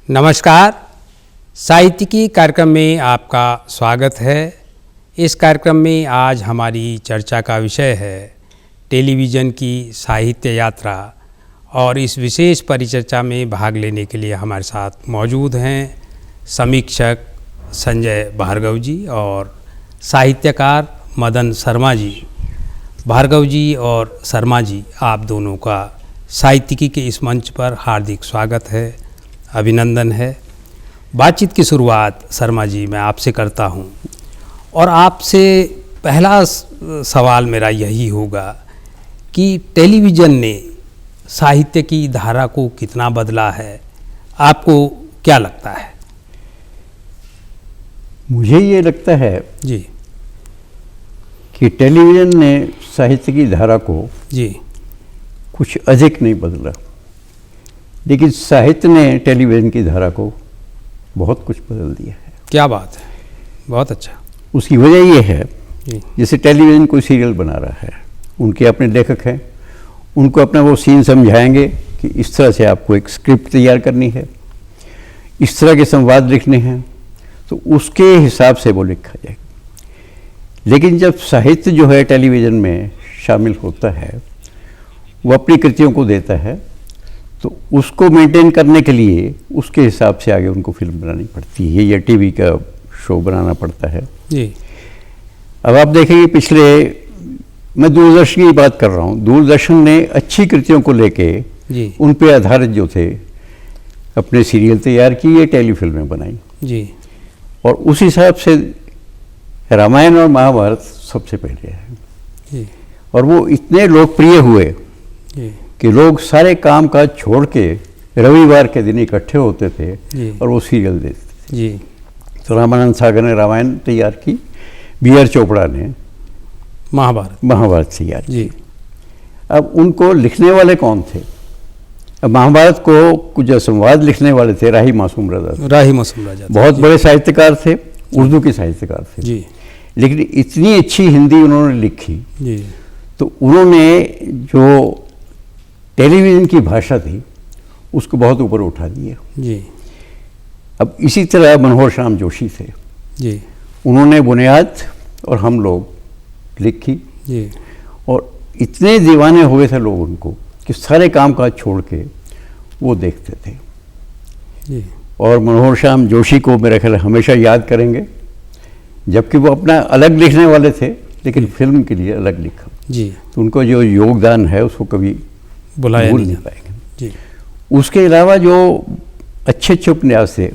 नमस्कार। साहित्यिकी कार्यक्रम में आपका स्वागत है। इस कार्यक्रम में आज हमारी चर्चा का विषय है टेलीविज़न की साहित्य यात्रा, और इस विशेष परिचर्चा में भाग लेने के लिए हमारे साथ मौजूद हैं समीक्षक संजय भार्गव जी और साहित्यकार मदन शर्मा जी। भार्गव जी और शर्मा जी, आप दोनों का साहित्यिकी के इस मंच पर हार्दिक स्वागत है, अभिनंदन है। बातचीत की शुरुआत शर्मा जी मैं आपसे करता हूं, और आपसे पहला सवाल मेरा यही होगा कि टेलीविज़न ने साहित्य की धारा को कितना बदला है, आपको क्या लगता है? मुझे ये लगता है जी कि टेलीविज़न ने साहित्य की धारा को जी कुछ अधिक नहीं बदला, लेकिन साहित्य ने टेलीविज़न की धारा को बहुत कुछ बदल दिया है। क्या बात है, बहुत अच्छा। उसकी वजह ये है, जी जैसे टेलीविज़न कोई सीरियल बना रहा है, उनके अपने लेखक हैं, उनको अपना वो सीन समझाएंगे कि इस तरह से आपको एक स्क्रिप्ट तैयार करनी है, इस तरह के संवाद लिखने हैं, तो उसके हिसाब से वो लिखा जाएगा। लेकिन जब साहित्य जो है टेलीविज़न में शामिल होता है, वो अपनी कृतियों को देता है, तो उसको मेंटेन करने के लिए उसके हिसाब से आगे उनको फिल्म बनानी पड़ती है या टीवी का शो बनाना पड़ता है। जी। अब आप देखेंगे, पिछले मैं दूरदर्शन की बात कर रहा हूँ, दूरदर्शन ने अच्छी कृतियों को लेके उन पे आधारित जो थे अपने सीरियल तैयार किए, टेलीफिल्में बनाई जी। और उस हिसाब से रामायण और महाभारत सबसे पहले है जी। और वो इतने लोकप्रिय हुए जी। कि लोग सारे काम काज छोड़ के रविवार के दिन इकट्ठे होते थे और वो सीरियल देखते थे। जी। तो रामानंद सागर ने रामायण तैयार की, बी.आर. चोपड़ा ने महाभारत तैयार की। अब उनको लिखने वाले कौन थे? अब महाभारत को कुछ संवाद लिखने वाले थे राही मासूम राजा, बहुत बड़े साहित्यकार थे, उर्दू के साहित्यकार थे जी। लेकिन इतनी अच्छी हिंदी उन्होंने लिखी जी। तो उन्होंने जो टेलीविज़न की भाषा थी उसको बहुत ऊपर उठा दिया जी। अब इसी तरह मनोहर श्याम जोशी थे जी। उन्होंने बुनियाद और हम लोग लिखी जी। और इतने दीवाने हुए थे लोग उनको कि सारे काम काज छोड़ के वो देखते थे जी। और मनोहर श्याम जोशी को मेरा ख्याल हमेशा याद करेंगे, जबकि वो अपना अलग लिखने वाले थे लेकिन फिल्म के लिए अलग लिखा जी। तो उनको जो योगदान है उसको कभी भूल नहीं पाएंगे जी। उसके अलावा जो अच्छे उपन्यास थे,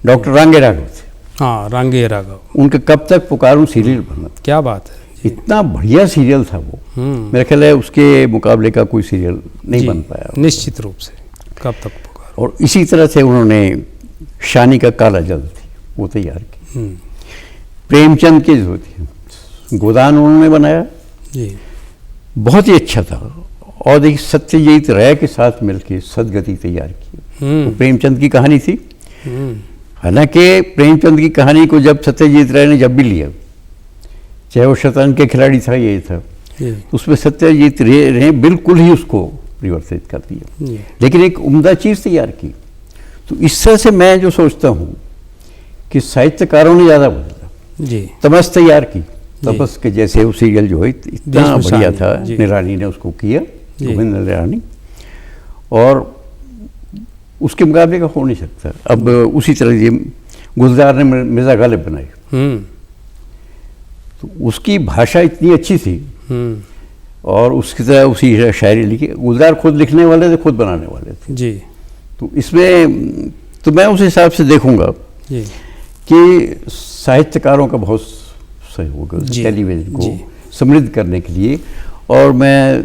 डॉक्टर रांगे राघव थे। हाँ, रांगे राघव, उनके कब तक पुकारूं सीरियल बना, क्या बात है, इतना बढ़िया सीरियल था वो। मेरा ख्याल है उसके मुकाबले का कोई सीरियल नहीं बन पाया। निश्चित रूप से, कब तक पुकारूं। और इसी तरह से उन्होंने शानी का काला जल थी वो तैयार की। प्रेमचंद की जो थी गोदान उन्होंने बनाया जी, बहुत ही अच्छा था। और देखिए सत्यजीत राय के साथ मिलकर सदगति तैयार की, तो प्रेमचंद की कहानी थी। हालांकि प्रेमचंद की कहानी को जब सत्यजीत राय ने जब भी लिया, चाहे वो शतरंज के खिलाड़ी था, ये था, उसमें सत्यजीत राय ने बिल्कुल ही उसको परिवर्तित कर दिया, लेकिन एक उम्दा चीज़ तैयार की। तो इस तरह से मैं जो सोचता हूँ कि साहित्यकारों ने ज़्यादा बदला। तमस तैयार की, तपस के जैसे वो सीरियल जो है इतना बढ़िया था, निरानी ने उसको किया, गोविंद निरानी, और उसके मुकाबले का हो नहीं सकता। अब उसी तरह ये गुलजार ने मिर्ज़ा गालिब बनाई, तो उसकी भाषा इतनी अच्छी थी और उसकी तरह उसी शायरी लिखी। गुलजार खुद लिखने वाले थे, खुद बनाने वाले थे जी। तो इसमें तो मैं उस हिसाब से देखूंगा कि साहित्यकारों का बहुत सहयोग है टेलीविज़न को समृद्ध करने के लिए, और मैं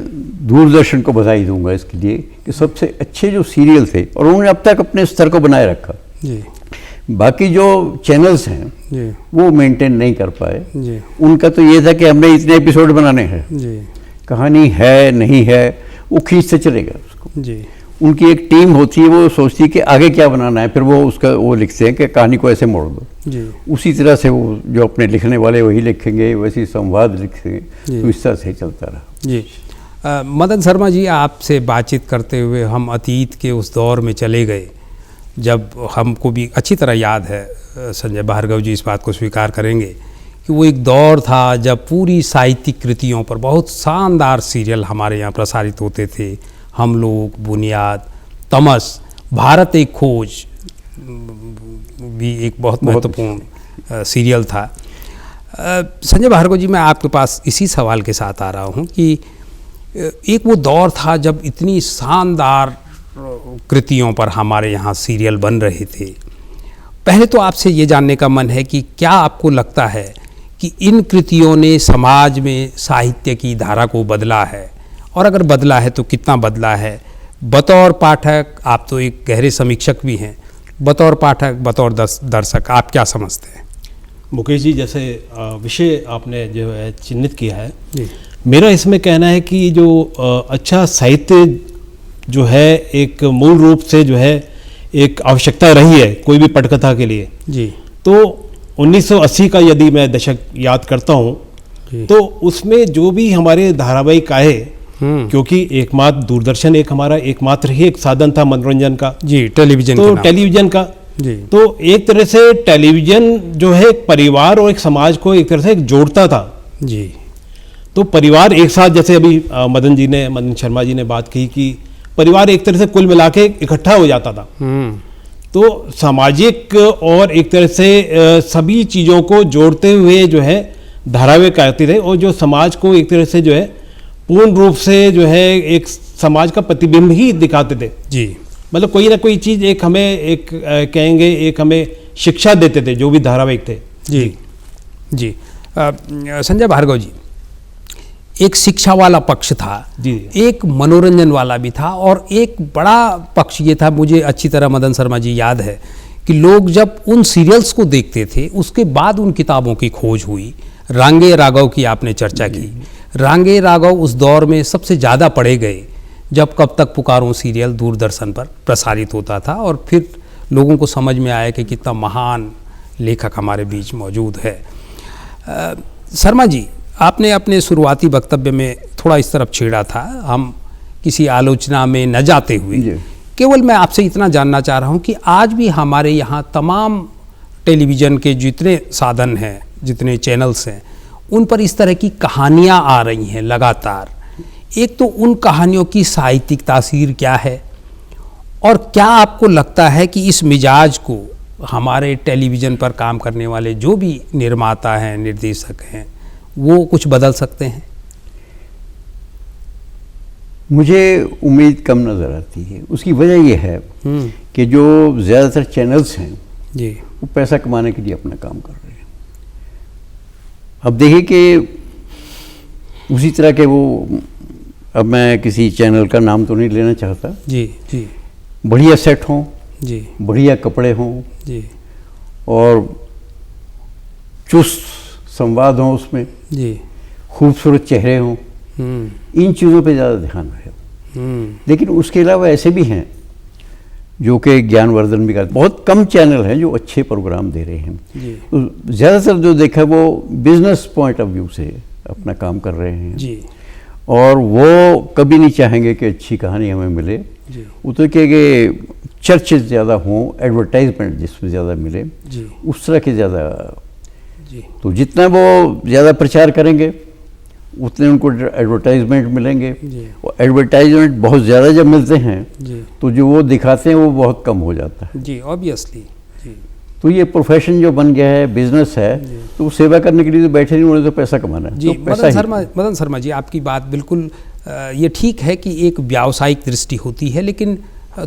दूरदर्शन को बधाई दूंगा इसके लिए कि सबसे अच्छे जो सीरियल थे और उन्होंने अब तक अपने स्तर को बनाए रखा जी। बाकी जो चैनल्स हैं जी। वो मेंटेन नहीं कर पाए जी। उनका तो ये था कि हमने इतने एपिसोड बनाने हैं जी। कहानी है नहीं है वो खींचते चलेगा उसको जी। उनकी एक टीम होती है, वो सोचती है कि आगे क्या बनाना है, फिर वो उसका वो लिखते हैं कि कहानी को ऐसे मोड़ दो जी। उसी तरह से वो जो अपने लिखने वाले वही लिखेंगे, वैसी संवाद लिखेंगे, तो इस तरह से चलता रहा जी। मदन शर्मा जी, आपसे बातचीत करते हुए हम अतीत के उस दौर में चले गए जब हमको भी अच्छी तरह याद है, संजय भार्गव जी इस बात को स्वीकार करेंगे कि वो एक दौर था जब पूरी साहित्यिक कृतियों पर बहुत शानदार सीरियल हमारे यहाँ प्रसारित होते थे। हम लोग, बुनियाद, तमस, भारत एक खोज भी एक बहुत महत्वपूर्ण सीरियल था। संजय भार्गव जी, मैं आपके पास इसी सवाल के साथ आ रहा हूँ कि एक वो दौर था जब इतनी शानदार कृतियों पर हमारे यहाँ सीरियल बन रहे थे। पहले तो आपसे ये जानने का मन है कि क्या आपको लगता है कि इन कृतियों ने समाज में साहित्य की धारा को बदला है, और अगर बदला है तो कितना बदला है? बतौर पाठक, आप तो एक गहरे समीक्षक भी हैं, बतौर पाठक, बतौर दर्शक आप क्या समझते हैं? मुकेश जी, जैसे विषय आपने जो है चिन्हित किया है, मेरा इसमें कहना है कि जो अच्छा साहित्य जो है एक मूल रूप से जो है एक आवश्यकता रही है कोई भी पटकथा के लिए जी। तो 1980 का यदि मैं दशक याद करता हूँ तो उसमें जो भी हमारे धारावाहिक आए, क्योंकि एकमात्र दूरदर्शन एक हमारा एकमात्र ही एक साधन था मनोरंजन का जी, टेलीविजन तो टेलीविजन का जी। तो एक तरह से टेलीविजन जो है एक परिवार और एक समाज को एक तरह से एक जोड़ता था जी। तो परिवार एक साथ, जैसे अभी मदन शर्मा जी ने बात की कि परिवार एक तरह से कुल मिला के इकट्ठा हो जाता था। तो सामाजिक और एक तरह से सभी चीज़ों को जोड़ते हुए जो है धारावाहिक आते थे, और जो समाज को एक तरह से जो है पूर्ण रूप से जो है एक समाज का प्रतिबिंब ही दिखाते थे जी। मतलब कोई ना कोई चीज़ एक हमें एक कहेंगे एक हमें शिक्षा देते थे जो भी धारावाहिक थे जी जी। संजय भार्गव जी, एक शिक्षा वाला पक्ष था जी, एक मनोरंजन वाला भी था, और एक बड़ा पक्ष ये था, मुझे अच्छी तरह मदन शर्मा जी याद है कि लोग जब उन सीरियल्स को देखते थे उसके बाद उन किताबों की खोज हुई। रांगे राघव की आपने चर्चा की। रांगे राघव उस दौर में सबसे ज़्यादा पढ़े गए जब कब तक पुकारूं सीरियल दूरदर्शन पर प्रसारित होता था, और फिर लोगों को समझ में आया कि कितना महान लेखक हमारे बीच मौजूद है। शर्मा जी, आपने अपने शुरुआती वक्तव्य में थोड़ा इस तरफ छेड़ा था, हम किसी आलोचना में न जाते हुए केवल मैं आपसे इतना जानना चाह रहा हूं कि आज भी हमारे यहाँ तमाम टेलीविज़न के जितने साधन हैं, जितने चैनल्स हैं, उन पर इस तरह की कहानियाँ आ रही हैं लगातार। एक तो उन कहानियों की साहित्यिक तासीर क्या है, और क्या आपको लगता है कि इस मिजाज को हमारे टेलीविज़न पर काम करने वाले जो भी निर्माता हैं, निर्देशक हैं, वो कुछ बदल सकते हैं? मुझे उम्मीद कम नज़र आती है। उसकी वजह यह है कि जो ज़्यादातर चैनल्स हैं जी, वो पैसा कमाने के लिए अपना काम कर रहे हैं। अब देखिए कि उसी तरह के वो, अब मैं किसी चैनल का नाम तो नहीं लेना चाहता जी जी, बढ़िया सेट हों जी, बढ़िया कपड़े हों जी, और चुस्त संवाद हों उसमें जी, खूबसूरत चेहरे हों, इन चीज़ों पे ज़्यादा ध्यान रहे। लेकिन उसके अलावा ऐसे भी हैं जो कि ज्ञानवर्धन भी करते। बहुत कम चैनल हैं जो अच्छे प्रोग्राम दे रहे हैं। तो ज़्यादातर जो देखा वो बिजनेस पॉइंट ऑफ व्यू से अपना काम कर रहे हैं जी, और वो कभी नहीं चाहेंगे कि अच्छी कहानी हमें मिले। वो तो कि चर्चेज ज़्यादा हों, एडवर्टाइजमेंट जिसमें ज़्यादा मिले, उस तरह के ज़्यादा। तो जितना वो ज़्यादा प्रचार करेंगे उतने उनको एडवर्टाइजमेंट मिलेंगे, और एडवर्टाइजमेंट बहुत ज़्यादा जब मिलते हैं तो जो वो दिखाते हैं वो बहुत कम हो जाता है जी, ऑब्वियसली। तो ये प्रोफेशन जो बन गया है, बिजनेस है, तो सेवा करने के लिए तो बैठे नहीं, उन्हें तो पैसा कमाना है जी। तो मदन शर्मा जी, आपकी बात बिल्कुल ये ठीक है कि एक व्यावसायिक दृष्टि होती है, लेकिन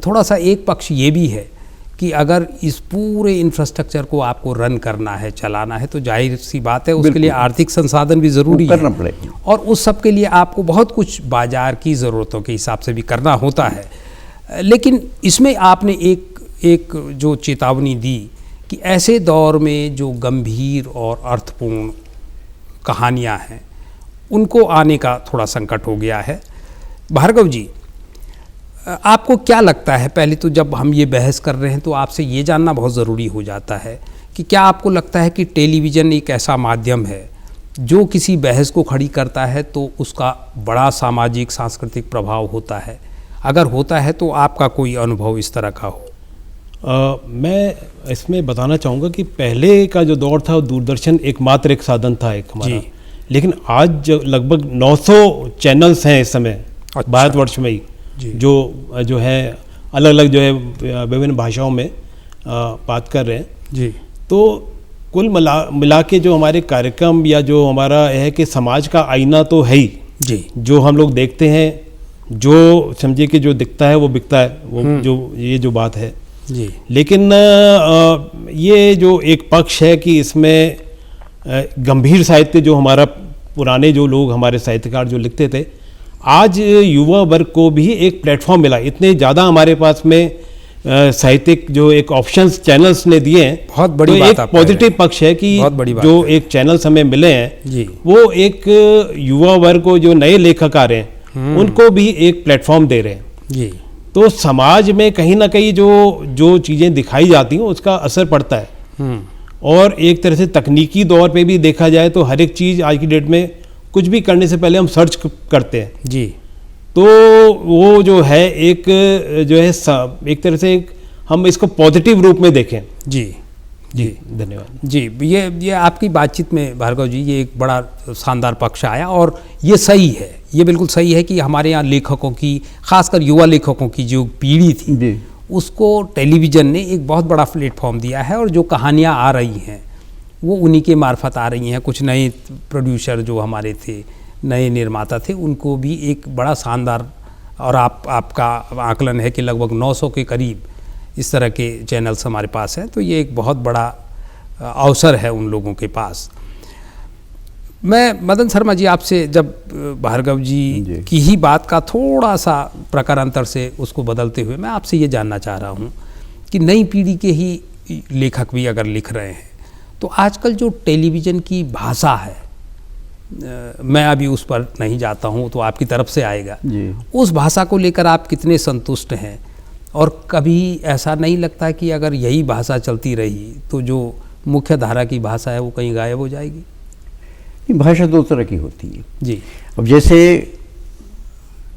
थोड़ा सा एक पक्ष ये भी है कि अगर इस पूरे इंफ्रास्ट्रक्चर को आपको रन करना है, चलाना है, तो जाहिर सी बात है उसके लिए आर्थिक संसाधन भी ज़रूरी है, और उस सब के लिए आपको बहुत कुछ बाजार की ज़रूरतों के हिसाब से भी करना होता है। लेकिन इसमें आपने एक जो चेतावनी दी कि ऐसे दौर में जो गंभीर और अर्थपूर्ण कहानियाँ हैं उनको आने का थोड़ा संकट हो गया है। भार्गव जी, आपको क्या लगता है? पहले तो जब हम ये बहस कर रहे हैं तो आपसे ये जानना बहुत ज़रूरी हो जाता है कि क्या आपको लगता है कि टेलीविज़न एक ऐसा माध्यम है जो किसी बहस को खड़ी करता है तो उसका बड़ा सामाजिक सांस्कृतिक प्रभाव होता है? अगर होता है तो आपका कोई अनुभव इस तरह का हो? मैं इसमें बताना चाहूँगा कि पहले का जो दौर था वो दूरदर्शन एकमात्र एक साधन था एक हमारा, लेकिन आज लगभग 900 चैनल्स हैं इस समय भारतवर्ष में ही, जो है अलग अलग जो है विभिन्न भाषाओं में बात कर रहे हैं जी। तो कुल मिला के जो हमारे कार्यक्रम या जो हमारा है कि समाज का आईना तो है ही जी, जो हम लोग देखते हैं, जो समझिए कि जो दिखता है वो बिकता है, वो जो बात है जी। लेकिन ये जो एक पक्ष है कि इसमें गंभीर साहित्य जो हमारा पुराने जो लोग हमारे साहित्यकार जो लिखते थे, आज युवा वर्ग को भी एक प्लेटफॉर्म मिला। इतने ज़्यादा हमारे पास में साहित्यिक जो एक ऑप्शंस चैनल्स ने दिए हैं, बहुत बड़ी तो बात एक पॉजिटिव पक्ष है कि जो एक चैनल्स हमें मिले हैं जी, वो एक युवा वर्ग को जो नए लेखक आ रहे हैं उनको भी एक प्लेटफॉर्म दे रहे हैं जी। तो समाज में कहीं ना कहीं जो चीज़ें दिखाई जाती हैं उसका असर पड़ता है। और एक तरह से तकनीकी दौर पे भी देखा जाए तो हर एक चीज़ आज की डेट में कुछ भी करने से पहले हम सर्च करते हैं जी। तो वो जो है एक जो है एक तरह से हम इसको पॉजिटिव रूप में देखें। जी जी, धन्यवाद जी। ये आपकी बातचीत में भार्गव जी ये एक बड़ा शानदार पक्ष आया और ये सही है, ये बिल्कुल सही है कि हमारे यहाँ लेखकों की, खासकर युवा लेखकों की जो पीढ़ी थी उसको टेलीविज़न ने एक बहुत बड़ा प्लेटफॉर्म दिया है और जो कहानियाँ आ रही हैं वो उन्हीं के मार्फत आ रही हैं। कुछ नए प्रोड्यूसर जो हमारे थे, नए निर्माता थे, उनको भी एक बड़ा शानदार, और आपका आकलन है कि लगभग 900 के करीब इस तरह के चैनल्स हमारे पास हैं, तो ये एक बहुत बड़ा अवसर है उन लोगों के पास। मैं मदन शर्मा जी आपसे जब भार्गव जी की ही बात का थोड़ा सा प्रकारांतर से उसको बदलते हुए मैं आपसे ये जानना चाह रहा हूँ कि नई पीढ़ी के ही लेखक भी अगर लिख रहे हैं तो आजकल जो टेलीविज़न की भाषा है, मैं अभी उस पर नहीं जाता हूँ तो आपकी तरफ से आएगा, उस भाषा को लेकर आप कितने संतुष्ट हैं? और कभी ऐसा नहीं लगता कि अगर यही भाषा चलती रही तो जो मुख्य धारा की भाषा है वो कहीं गायब हो जाएगी? भाषा दो तरह की होती है जी। अब जैसे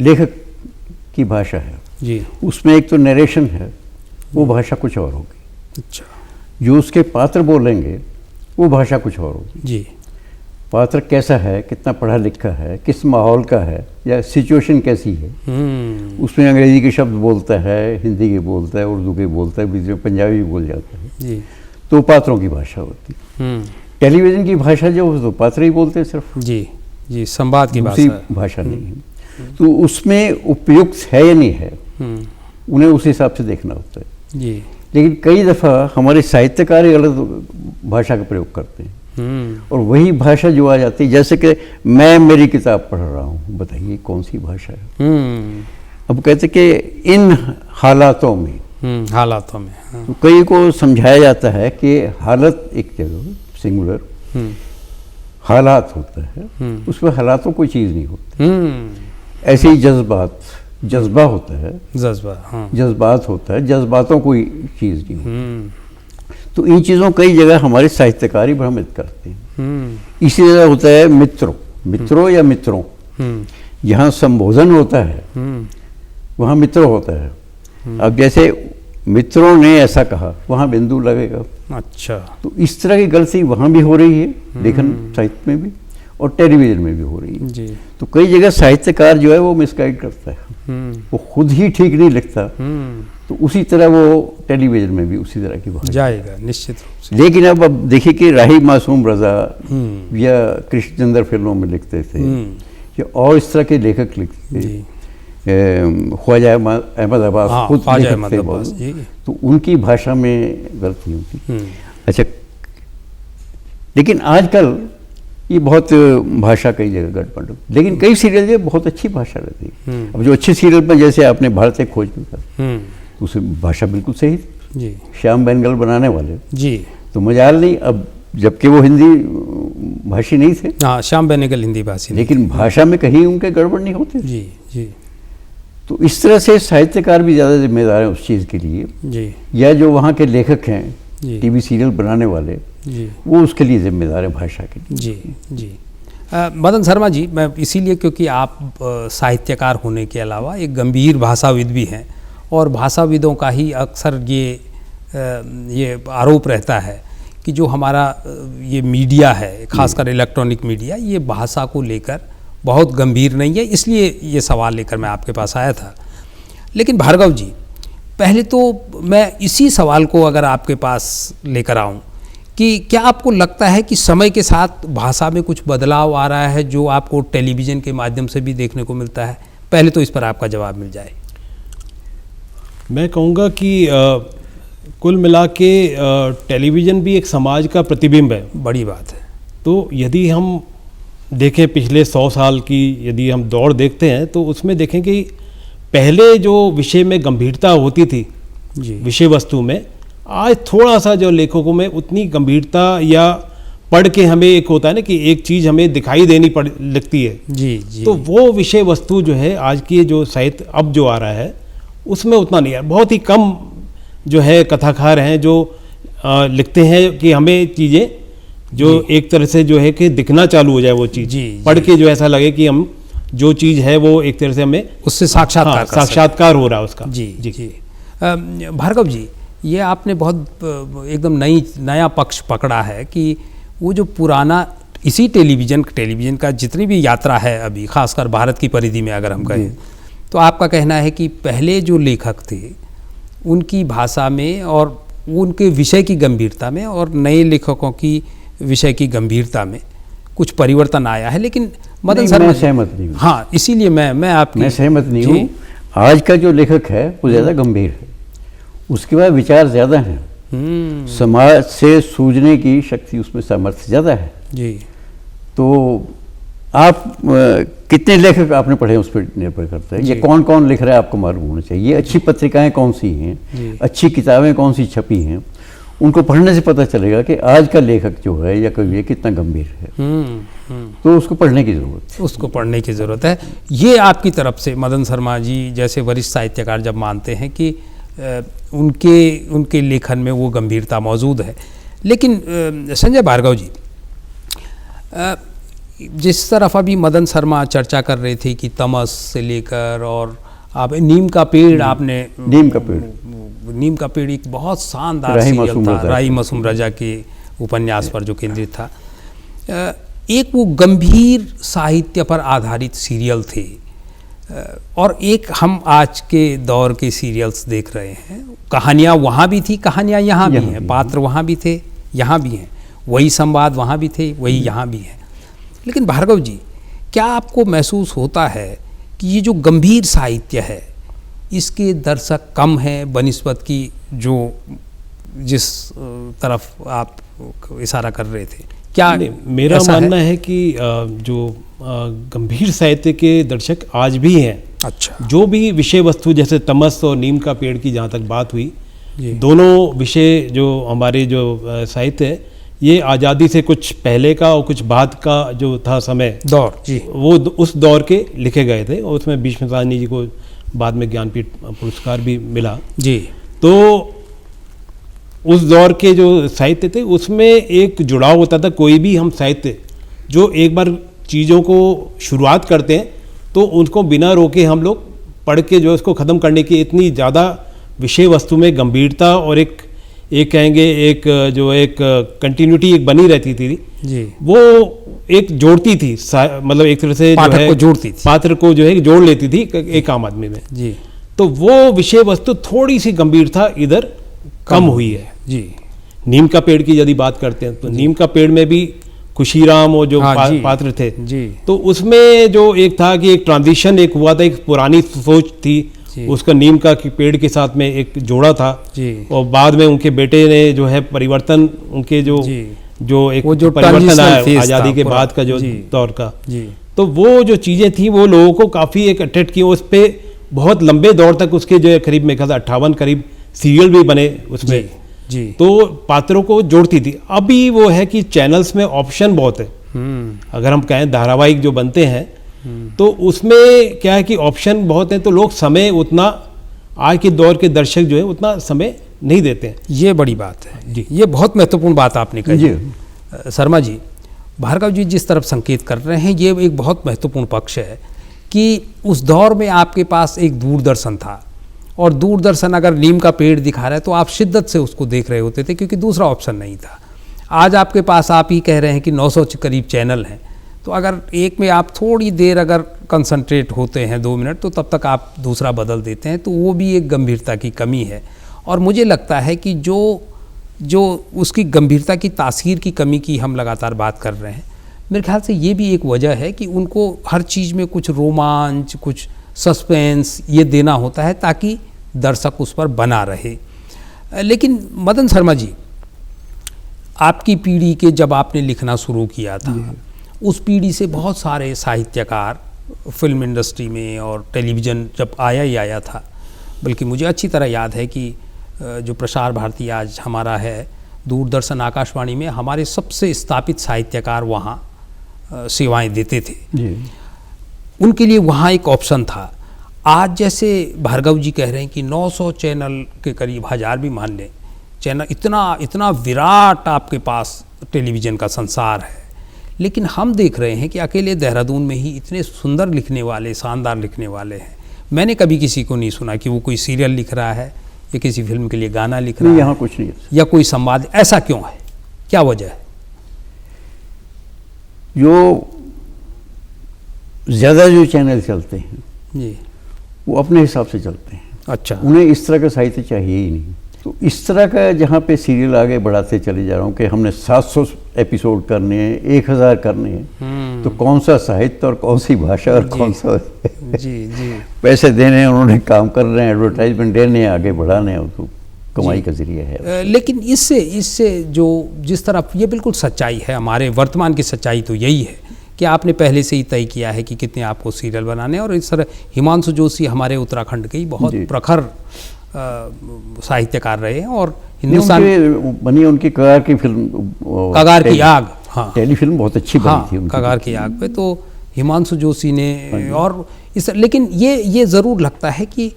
लेखक की भाषा है जी, उसमें एक तो नरेशन है, वो भाषा कुछ और होगी। अच्छा। जो उसके पात्र बोलेंगे वो भाषा कुछ और होगी जी। पात्र कैसा है, कितना पढ़ा लिखा है, किस माहौल का है, या सिचुएशन कैसी है, उसमें अंग्रेजी के शब्द बोलता है, हिंदी के बोलता है, उर्दू के बोलता है, बीच में पंजाबी बोल जाता है जी। तो पात्रों की भाषा होती है। टेलीविज़न की भाषा जो तो पात्र ही बोलते हैं सिर्फ। जी जी, संवाद की भाषा नहीं है। तो उसमें उपयुक्त है या नहीं है उन्हें उस हिसाब से देखना होता है जी। लेकिन कई दफ़ा हमारे साहित्यकार ही गलत भाषा का प्रयोग करते हैं और वही भाषा जो आ जाती है, जैसे कि मैं मेरी किताब पढ़ रहा हूँ, बताइए कौन सी भाषा है। अब कहते कि इन हालातों में हाँ। तो कई को समझाया जाता है कि हालत एक जगह सिंगुलर हालात होता है, उसमें हालातों कोई चीज़ नहीं होती। ऐसे ही जज्बा होता है, जज्बात होता है, जज्बातों कोई चीज़ नहीं होती। तो इन चीज़ों कई जगह हमारे साहित्यकार ही भ्रमित करते हैं। इसी तरह होता है मित्रों या मित्रों, जहाँ संबोधन होता है वहाँ मित्र होता है। अब जैसे मित्रों ने ऐसा कहा, वहाँ बिंदु लगेगा। अच्छा। तो इस तरह की गलती वहाँ भी हो रही है, लेखन साहित्य में भी और टेलीविज़न में भी हो रही है जी। तो कई जगह साहित्यकार जो है वो मिसगाइड करता है, वो खुद ही ठीक नहीं लिखता, तो उसी तरह वो टेलीविज़न में भी उसी तरह की बात जाएगा निश्चित रूप से। लेकिन अब देखिए कि राही मासूम रज़ा या कृष्णचंद्र फिल्मों में लिखते थे या और इस तरह के लेखक लिखते थे, ख्वाजा अहमद अब्बास खुद लेखक थे, तो उनकी भाषा में गलती होती। अच्छा, लेकिन आजकल ये बहुत भाषा कई जगह गड़बड़, लेकिन कई सीरियल जो बहुत अच्छी भाषा रहती है। अब जो अच्छे सीरियल में जैसे आपने भारत एक खोज लिखा, उसमें भाषा बिल्कुल सही थी जी। श्याम बेनेगल बनाने वाले जी, तो मजाल नहीं, अब जबकि वो हिंदी भाषी नहीं थे। हाँ, श्याम बेनेगल हिंदी भाषी, लेकिन भाषा में कहीं उनके गड़बड़ नहीं होते जी जी। तो इस तरह से साहित्यकार भी ज़्यादा जिम्मेदार हैं उस चीज़ के लिए जी, या जो वहाँ के लेखक हैं टीवी सीरियल बनाने वाले जी, वो उसके लिए जिम्मेदार है भाषा के लिए। जी जी। मदन शर्मा जी, मैं इसीलिए क्योंकि आप साहित्यकार होने के अलावा एक गंभीर भाषाविद भी हैं और भाषाविदों का ही अक्सर ये ये आरोप रहता है कि जो हमारा ये मीडिया है, खासकर इलेक्ट्रॉनिक मीडिया, ये भाषा को लेकर बहुत गंभीर नहीं है, इसलिए ये सवाल लेकर मैं आपके पास आया था। लेकिन भार्गव जी, पहले तो मैं इसी सवाल को अगर आपके पास लेकर आऊं कि क्या आपको लगता है कि समय के साथ भाषा में कुछ बदलाव आ रहा है जो आपको टेलीविज़न के माध्यम से भी देखने को मिलता है? पहले तो इस पर आपका जवाब मिल जाए। मैं कहूँगा कि कुल मिला के टेलीविज़न भी एक समाज का प्रतिबिंब है। बड़ी बात है। तो यदि हम देखें पिछले 100 साल की यदि हम दौड़ देखते हैं तो उसमें देखें कि पहले जो विषय में गंभीरता होती थी जी, विषय वस्तु में, आज थोड़ा सा जो लेखकों में उतनी गंभीरता, या पढ़ के हमें एक होता है ना कि एक चीज़ हमें दिखाई देनी लगती है जी जी, तो वो विषय वस्तु जो है आज की जो साहित्य अब जो आ रहा है उसमें उतना नहीं है। बहुत ही कम जो है कथाकार हैं जो लिखते हैं कि हमें चीज़ें जो एक तरह से जो है कि दिखना चालू हो जाए, वो चीज़ जी, पढ़ के जो ऐसा लगे कि हम जो चीज़ है वो एक तरह से हमें उससे साक्षात्कार कर साक्षात्कार हो रहा है उसका। जी जी जी। भार्गव जी, ये आपने बहुत एकदम नया पक्ष पकड़ा है कि वो जो पुराना इसी टेलीविज़न का जितनी भी यात्रा है अभी, खासकर भारत की परिधि में अगर हम कहें, तो आपका कहना है कि पहले जो लेखक थे उनकी भाषा में और उनके विषय की गंभीरता में और नए लेखकों की विषय की गंभीरता में कुछ परिवर्तन आया है। लेकिन मदन सर, मैं सहमत नहीं हूँ। हाँ, इसीलिए मैं सहमत नहीं हूँ। आज का जो लेखक है वो ज़्यादा गंभीर है, उसके बाद विचार ज़्यादा हैं, समाज से सूझने की शक्ति उसमें सामर्थ्य ज़्यादा है जी। तो आप कितने लेखक आपने पढ़े उस पर निर्भर करता है। ये कौन कौन लिख रहा है आपको मालूम होना चाहिए। अच्छी पत्रिकाएं कौन सी हैं, अच्छी किताबें कौन सी छपी हैं, उनको पढ़ने से पता चलेगा कि आज का लेखक जो है या कवि कितना गंभीर है। तो उसको पढ़ने की ज़रूरत है। ये आपकी तरफ से मदन शर्मा जी जैसे वरिष्ठ साहित्यकार जब मानते हैं कि उनके लेखन में वो गंभीरता मौजूद है। लेकिन संजय भार्गव जी, जिस तरफ अभी मदन शर्मा चर्चा कर रहे थे कि तमस से लेकर, और आप नीम का पेड़, आपने नीम का पेड़ एक बहुत शानदार सीरियल था, राही मासूम रजा के उपन्यास पर जो केंद्रित था। एक वो गंभीर साहित्य पर आधारित सीरियल थे, और एक हम आज के दौर के सीरियल्स देख रहे हैं। कहानियाँ वहाँ भी थी, कहानियाँ यहाँ भी हैं, पात्र वहाँ भी थे, यहाँ भी हैं, वही संवाद वहाँ भी थे, वही यहाँ भी हैं। लेकिन भार्गव जी, क्या आपको महसूस होता है कि ये जो गंभीर साहित्य है इसके दर्शक कम हैं बनिस्बत की जो जिस तरफ आप इशारा कर रहे थे? क्या मेरा मानना है कि जो गंभीर साहित्य के दर्शक आज भी हैं। अच्छा। जो भी विषय वस्तु, जैसे तमस और नीम का पेड़ की जहाँ तक बात हुई, दोनों विषय जो हमारे जो साहित्य है, ये आज़ादी से कुछ पहले का और कुछ बाद का जो था समय दौर जी, वो उस दौर के लिखे गए थे, और उसमें भीष्म साहनी जी को बाद में ज्ञानपीठ पुरस्कार भी मिला जी। तो उस दौर के जो साहित्य थे उसमें एक जुड़ाव होता था। कोई भी हम साहित्य जो एक बार चीज़ों को शुरुआत करते हैं तो उनको बिना रोके हम लोग पढ़ के जो इसको ख़त्म करने की इतनी ज़्यादा विषय वस्तु में गंभीरता और एक कहेंगे एक जो एक कंटिन्यूटी एक बनी रहती थी जी, वो एक जोड़ती थी, मतलब एक तरह से जो है जोड़ती थी, पात्र को जो है जोड़ लेती थी एक आम आदमी में जी। तो वो विषय वस्तु थोड़ी सी गंभीरता इधर कम हुई है जी। नीम का पेड़ की यदि बात करते हैं तो नीम का पेड़ में भी खुशीराम और जो पात्र थे जी, तो उसमें जो एक था कि एक ट्रांजिशन एक हुआ था, एक पुरानी सोच थी, उसका नीम का पेड़ के साथ में एक जोड़ा था जी। और बाद में उनके बेटे ने जो है परिवर्तन, उनके जो एक जो परिवर्तन आया आज़ादी के बाद का जो दौर का जी। तो वो जो चीज़ें थी वो लोगों को काफ़ी एक अट्रैक्ट की, उस पर बहुत लंबे दौर तक उसके जो है करीब में 58 करीब सीरियल भी बने उसमें जी। तो पात्रों को जोड़ती थी। अभी वो है कि चैनल्स में ऑप्शन बहुत है। अगर हम कहें धारावाहिक जो बनते हैं तो उसमें क्या है कि ऑप्शन बहुत हैं, तो लोग समय उतना आज के दौर के दर्शक जो है उतना समय नहीं देते हैं। ये बड़ी बात है जी, ये बहुत महत्वपूर्ण बात आपने कही शर्मा जी। भार्गव जी जिस तरफ संकेत कर रहे हैं ये एक बहुत महत्वपूर्ण पक्ष है कि उस दौर में आपके पास एक दूरदर्शन था और दूरदर्शन अगर नीम का पेड़ दिखा रहा है तो आप शिद्दत से उसको देख रहे होते थे, क्योंकि दूसरा ऑप्शन नहीं था। आज आपके पास, आप ही कह रहे हैं कि 900 के करीब चैनल हैं, तो अगर एक में आप थोड़ी देर अगर कंसंट्रेट होते हैं 2 मिनट, तो तब तक आप दूसरा बदल देते हैं, तो वो भी एक गंभीरता की कमी है। और मुझे लगता है कि जो उसकी गंभीरता की तासीर की कमी की हम लगातार बात कर रहे हैं, मेरे ख्याल से ये भी एक वजह है कि उनको हर चीज़ में कुछ रोमांच, कुछ सस्पेंस ये देना होता है ताकि दर्शक उस पर बना रहे। लेकिन मदन शर्मा जी, आपकी पीढ़ी के जब आपने लिखना शुरू किया था, उस पीढ़ी से बहुत सारे साहित्यकार फिल्म इंडस्ट्री में और टेलीविज़न जब आया ही आया था, बल्कि मुझे अच्छी तरह याद है कि जो प्रसार भारती आज हमारा है, दूरदर्शन आकाशवाणी में हमारे सबसे स्थापित साहित्यकार वहाँ सेवाएं देते थे जी। उनके लिए वहाँ एक ऑप्शन था। आज जैसे भार्गव जी कह रहे हैं कि 900 चैनल के करीब, 1000 भी मान लें चैनल, इतना विराट आपके पास टेलीविज़न का संसार है, लेकिन हम देख रहे हैं कि अकेले देहरादून में ही इतने सुंदर लिखने वाले, शानदार लिखने वाले हैं। मैंने कभी किसी को नहीं सुना कि वो कोई सीरियल लिख रहा है या किसी फिल्म के लिए गाना लिख रहा है, यहाँ कुछ नहीं है या कोई संवाद। ऐसा क्यों है, क्या वजह है? जो चैनल चलते हैं जी, वो अपने हिसाब से चलते हैं। अच्छा, उन्हें इस तरह का साहित्य चाहिए ही नहीं। तो इस तरह का जहाँ पे सीरियल आगे बढ़ाते चले जा रहा हूँ कि हमने 700 एपिसोड करने हैं, 1000 करने हैं, तो कौन सा साहित्य और कौन सी भाषा और कौन सा जी पैसे देने हैं, उन्होंने काम कर रहे हैं, एडवर्टाइजमेंट देने हैं, आगे बढ़ाने हैं, तो कमाई का जरिया है। लेकिन इससे जो जिस तरफ, ये बिल्कुल सच्चाई है, हमारे वर्तमान की सच्चाई तो यही है कि आपने पहले से ही तय किया है कि कितने आपको सीरियल बनाने हैं। और इस तरह हिमांशु जोशी हमारे उत्तराखंड के ही बहुत प्रखर साहित्यकार रहे हैं, और हिंदुस्तान बनी उनकी कगार की फिल्म, कगार की आग, हाँ, टेलीफिल्म बहुत अच्छी बनी थी उनकी। कगार की आग पे तो हिमांशु जोशी ने, और लेकिन ये ज़रूर लगता है कि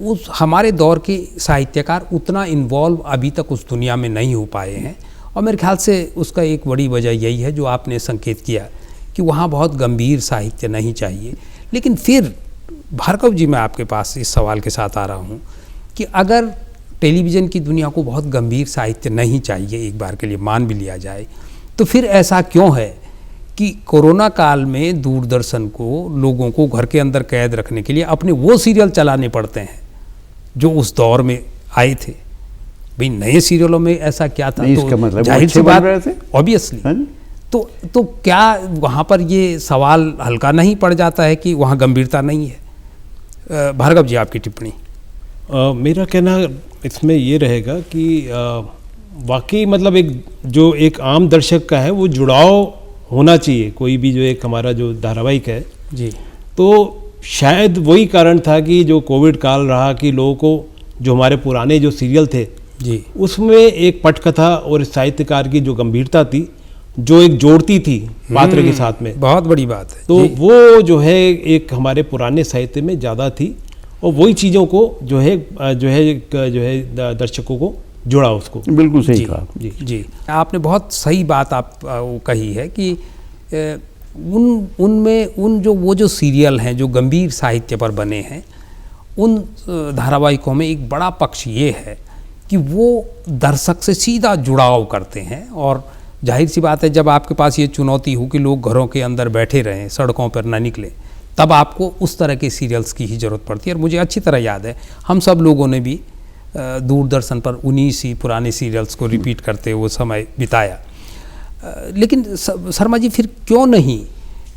उस हमारे दौर के साहित्यकार उतना इन्वॉल्व अभी तक उस दुनिया में नहीं हो पाए हैं। और मेरे ख्याल से उसका एक बड़ी वजह यही है जो आपने संकेत किया कि वहाँ बहुत गंभीर साहित्य नहीं चाहिए। लेकिन फिर भार्गव जी, मैं आपके पास इस सवाल के साथ आ रहा हूँ कि अगर टेलीविज़न की दुनिया को बहुत गंभीर साहित्य नहीं चाहिए, एक बार के लिए मान भी लिया जाए, तो फिर ऐसा क्यों है कि कोरोना काल में दूरदर्शन को लोगों को घर के अंदर कैद रखने के लिए अपने वो सीरियल चलाने पड़ते हैं जो उस दौर में आए थे? भाई नए सीरियलों में ऐसा क्या था? तो मतलब जाहिर सी बात, ऑब्वियसली, तो क्या वहाँ पर ये सवाल हल्का नहीं पड़ जाता है कि वहाँ गंभीरता नहीं है? भार्गव जी, आपकी टिप्पणी। मेरा कहना इसमें ये रहेगा कि वाकई मतलब एक आम दर्शक का है वो जुड़ाव होना चाहिए। कोई भी जो एक हमारा जो धारावाहिक है जी, तो शायद वही कारण था कि जो कोविड काल रहा कि लोगों को जो हमारे पुराने जो सीरियल थे जी, उसमें एक पटकथा और साहित्यकार की जो गंभीरता थी, जो एक जोड़ती थी पात्र के साथ में, बहुत बड़ी बात है। तो वो जो है एक हमारे पुराने साहित्य में ज़्यादा थी, और वही चीज़ों को जो है दर्शकों को जुड़ा उसको। बिल्कुल सही कहा जी, आपने बहुत सही बात आप कही है कि उन जो सीरियल हैं जो गंभीर साहित्य पर बने हैं, उन धारावाहिकों में एक बड़ा पक्ष ये है कि वो दर्शक से सीधा जुड़ाव करते हैं। और जाहिर सी बात है, जब आपके पास ये चुनौती हो कि लोग घरों के अंदर बैठे रहें, सड़कों पर ना निकलें, तब आपको उस तरह के सीरियल्स की ही ज़रूरत पड़ती है। और मुझे अच्छी तरह याद है, हम सब लोगों ने भी दूरदर्शन पर उन्हीं सी पुराने सीरियल्स को रिपीट करते हुए समय बिताया। लेकिन शर्मा जी, फिर क्यों नहीं?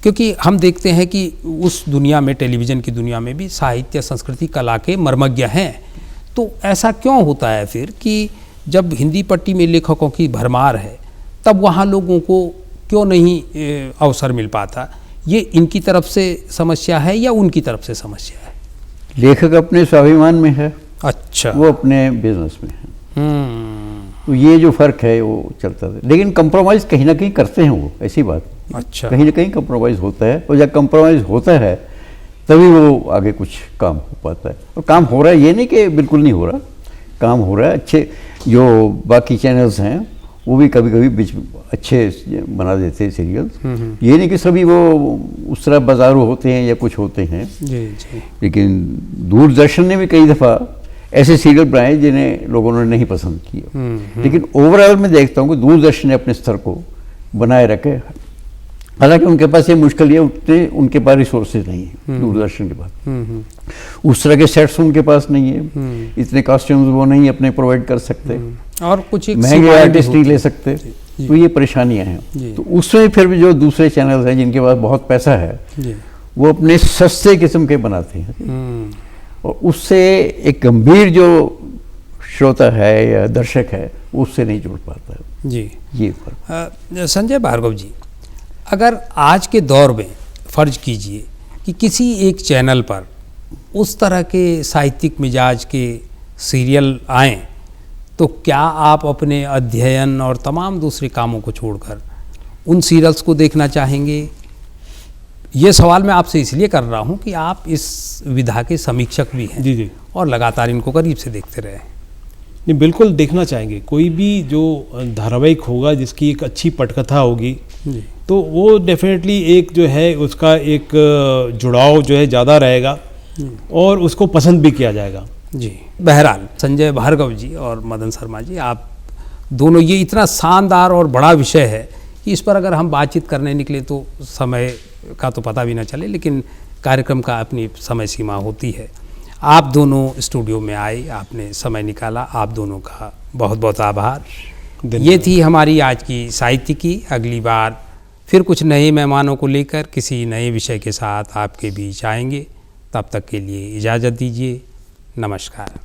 क्योंकि हम देखते हैं कि उस दुनिया में, टेलीविज़न की दुनिया में भी साहित्य, संस्कृति, कला के मर्मज्ञ हैं। तो ऐसा क्यों होता है फिर कि जब हिंदी पट्टी में लेखकों की भरमार है, तब वहाँ लोगों को क्यों नहीं अवसर मिल पाता? ये इनकी तरफ से समस्या है या उनकी तरफ से समस्या है? लेखक अपने स्वाभिमान में है, अच्छा, वो अपने बिजनेस में है। तो ये जो फर्क है वो चलता है, लेकिन कंप्रोमाइज कहीं ना कहीं करते हैं वो, ऐसी बात। अच्छा, कहीं ना कहीं कंप्रोमाइज होता है, और जब कंप्रोमाइज होता है तभी वो आगे कुछ काम हो पाता है। और काम हो रहा है, ये नहीं कि बिल्कुल नहीं हो रहा, काम हो रहा है। अच्छे जो बाकी चैनल्स हैं वो भी कभी कभी बीच अच्छे बना देते हैं सीरियल्स। ये नहीं कि सभी वो उस तरह बाजारू होते हैं या कुछ होते हैं जी जी। लेकिन दूरदर्शन ने भी कई दफ़ा ऐसे सीरियल बनाए जिन्हें लोगों ने नहीं पसंद किया। लेकिन ओवरऑल मैं देखता हूँ कि दूरदर्शन ने अपने स्तर को बनाए रखे। हालांकि उनके पास ये मुश्किल ये उनके पास रिसोर्सेज नहीं है दूरदर्शन के पास, उस तरह के सेट्स उनके पास नहीं है, इतने कॉस्ट्यूम्स वो नहीं अपने प्रोवाइड कर सकते, और कुछ एक महंगे सीमाएं भी आर्टिस्ट नहीं होती ले हैं। सकते। तो ये परेशानियां जी। हैं। तो उसमें फिर भी जो दूसरे चैनल्स हैं जिनके पास बहुत पैसा है जी। वो अपने सस्ते किस्म के बनाते हैं और उससे एक गंभीर जो श्रोता है या दर्शक है उससे नहीं जुड़ पाता है। जी। ये फर्क। संजय भार्गव जी, अगर आज के दौर में फ़र्ज कीजिए कि किसी एक चैनल पर उस तरह के साहित्यिक मिजाज के सीरियल आएँ, तो क्या आप अपने अध्ययन और तमाम दूसरे कामों को छोड़कर उन सीरियल्स को देखना चाहेंगे? ये सवाल मैं आपसे इसलिए कर रहा हूँ कि आप इस विधा के समीक्षक भी हैं। जी जी। और लगातार इनको करीब से देखते रहे। नहीं, बिल्कुल देखना चाहेंगे। कोई भी जो धारावाहिक होगा जिसकी एक अच्छी पटकथा होगी जी। तो वो डेफिनेटली एक जो है उसका एक जुड़ाव जो है ज़्यादा रहेगा और उसको पसंद भी किया जाएगा। जी। बहरहाल संजय भार्गव जी और मदन शर्मा जी, आप दोनों, ये इतना शानदार और बड़ा विषय है कि इस पर अगर हम बातचीत करने निकले तो समय का तो पता भी ना चले, लेकिन कार्यक्रम का अपनी समय सीमा होती है। आप दोनों स्टूडियो में आए, आपने समय निकाला, आप दोनों का बहुत बहुत आभार। ये थी हमारी आज की साहित्यिकी। अगली बार फिर कुछ नए मेहमानों को लेकर किसी नए विषय के साथ आपके बीच आएंगे। तब तक के लिए इजाज़त दीजिए। नमस्कार।